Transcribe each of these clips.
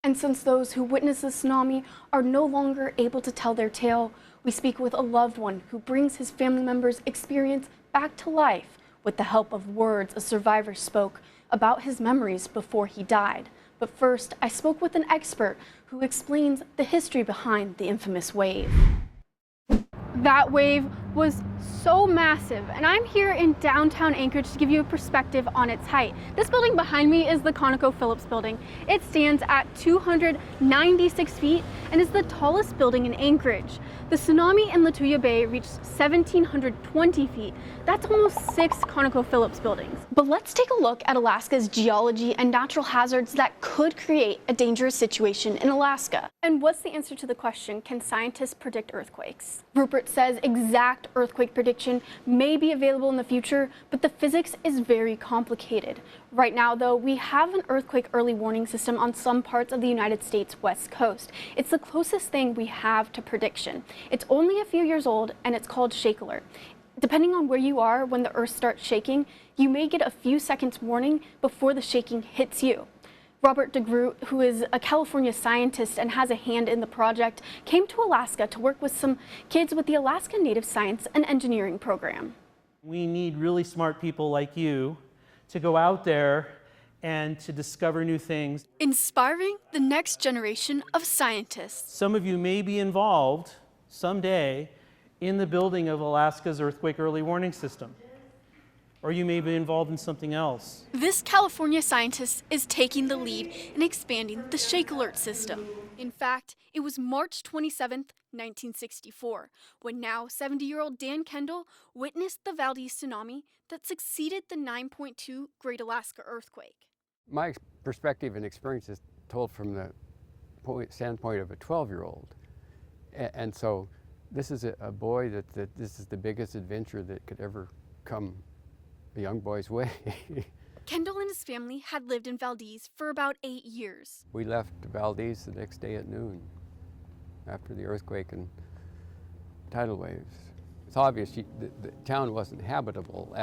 And since those who witnessed the tsunami are no longer able to tell their tale, we speak with a loved one who brings his family member's experience back to life with the help of words a survivor spoke about his memories before he died. But first, I spoke with an expert who explains the history behind the infamous wave. That wave was so massive, and I'm here in downtown Anchorage to give you a perspective on its height. This building behind me is the ConocoPhillips building. It stands at 296 feet and is the tallest building in Anchorage. The tsunami in Lituya Bay reached 1,720 feet. That's almost 6 ConocoPhillips buildings. But let's take a look at Alaska's geology and natural hazards that could create a dangerous situation in Alaska. And what's the answer to the question, can scientists predict earthquakes? Rupert says exact earthquake prediction may be available in the future, but the physics is very complicated. Right now, though, we have an earthquake early warning system on some parts of the United States west coast. It's the closest thing we have to prediction. It's only a few years old, and it's called Shake Alert. Depending on where you are when the earth starts shaking, you may get a few seconds warning before the shaking hits you. Robert DeGroot, who is a California scientist and has a hand in the project, came to Alaska to work with some kids with the Alaska Native Science and Engineering program. We need really smart people like you to go out there and to discover new things. Inspiring the next generation of scientists. Some of you may be involved someday in the building of Alaska's earthquake early warning system. Or you may be involved in something else. This California scientist is taking the lead in expanding the Shake Alert system. In fact, it was March 27th, 1964, when now 70-year-old Dan Kendall witnessed the Valdez tsunami that succeeded the 9.2 Great Alaska earthquake. My perspective and experience is told from the standpoint of a 12-year-old. And so this is a boy that this is the biggest adventure that could ever come a young boy's way. Kendall and his family had lived in Valdez for about 8 years. We left Valdez the next day at noon after the earthquake and tidal waves. It's obvious the town wasn't habitable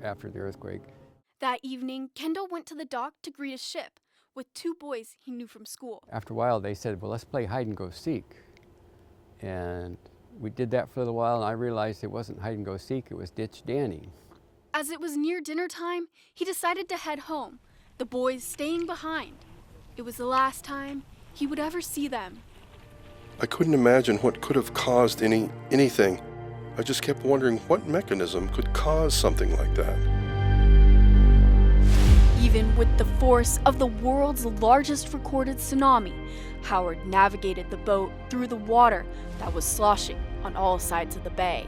after the earthquake. That evening, Kendall went to the dock to greet a ship with 2 boys he knew from school. After a while, they said, well, let's play hide and go seek. And we did that for a little while, and I realized it wasn't hide and go seek, it was ditch Danny. As it was near dinner time, he decided to head home, the boys staying behind. It was the last time he would ever see them. I couldn't imagine what could have caused anything. I just kept wondering what mechanism could cause something like that. Even with the force of the world's largest recorded tsunami, Howard navigated the boat through the water that was sloshing on all sides of the bay.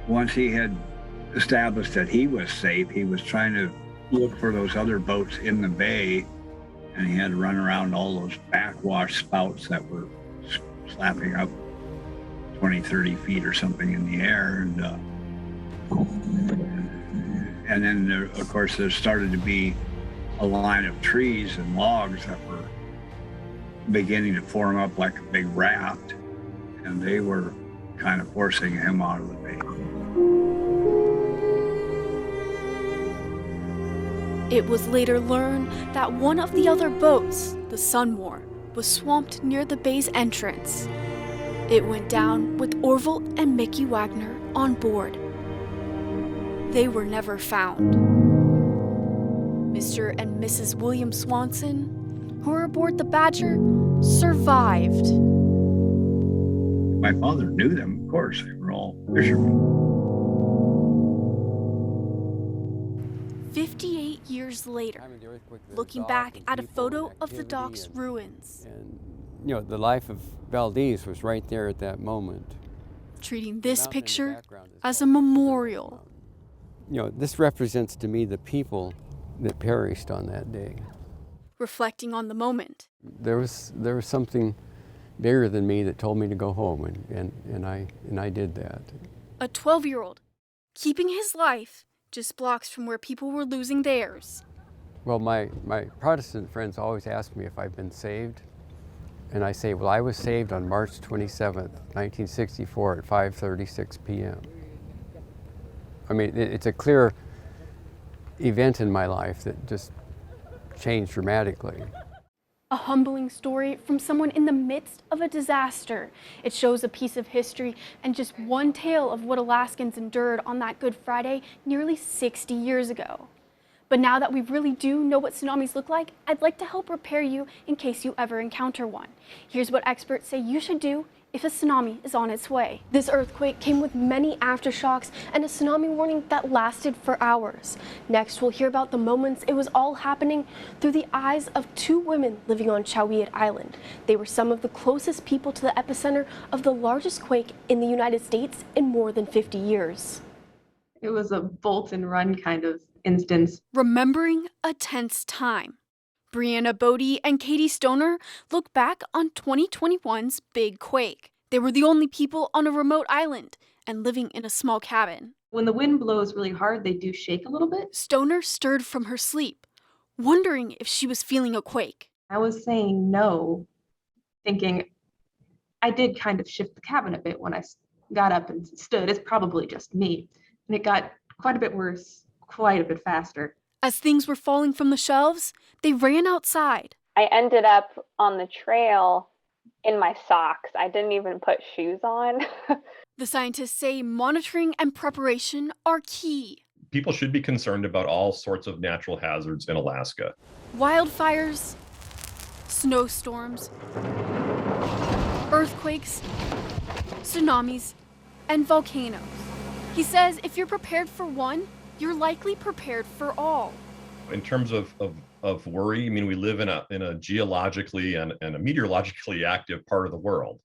Once he had established that he was safe, he was trying to look for those other boats in the bay, and he had to run around all those backwash spouts that were slapping up 20, 30 feet or something in the air. And then, of course, there started to be a line of trees and logs that were beginning to form up like a big raft, and they were kind of forcing him out of the bay. It was later learned that one of the other boats, the Sunmore, was swamped near the bay's entrance. It went down with Orville and Mickey Wagner on board. They were never found. Mr. and Mrs. William Swanson, who were aboard the Badger, survived. My father knew them, of course. They were all fishermen. 58 years later, looking back at a photo of the dock's ruins. And, you know, the life of Valdez was right there at that moment. Treating this picture as a memorial. You know, this represents to me the people that perished on that day. Reflecting on the moment. There was something bigger than me that told me to go home, and I did that. A 12-year-old, keeping his life just blocks from where people were losing theirs. Well, my Protestant friends always ask me if I've been saved, and I say, well, I was saved on March 27th, 1964 at 5:36 p.m. I mean, it's a clear event in my life that just changed dramatically. A humbling story from someone in the midst of a disaster. It shows a piece of history and just one tale of what Alaskans endured on that Good Friday nearly 60 years ago. But now that we really do know what tsunamis look like, I'd like to help prepare you in case you ever encounter one. Here's what experts say you should do if a tsunami is on its way. This earthquake came with many aftershocks and a tsunami warning that lasted for hours. Next, we'll hear about the moments it was all happening through the eyes of two women living on Chauwiat Island. They were some of the closest people to the epicenter of the largest quake in the United States in more than 50 years. It was a bolt and run kind of instance. Remembering a tense time. Brianna Bodie and Katie Stoner look back on 2021's big quake. They were the only people on a remote island and living in a small cabin. When the wind blows really hard, they do shake a little bit. Stoner stirred from her sleep, wondering if she was feeling a quake. I was saying no, thinking I did kind of shift the cabin a bit when I got up and stood. It's probably just me. And it got quite a bit worse, quite a bit faster. As things were falling from the shelves, they ran outside. I ended up on the trail in my socks. I didn't even put shoes on. The scientists say monitoring and preparation are key. People should be concerned about all sorts of natural hazards in Alaska. Wildfires, snowstorms, earthquakes, tsunamis, and volcanoes. He says if you're prepared for one, you're likely prepared for all. In terms of worry, I mean, we live in a geologically and a meteorologically active part of the world.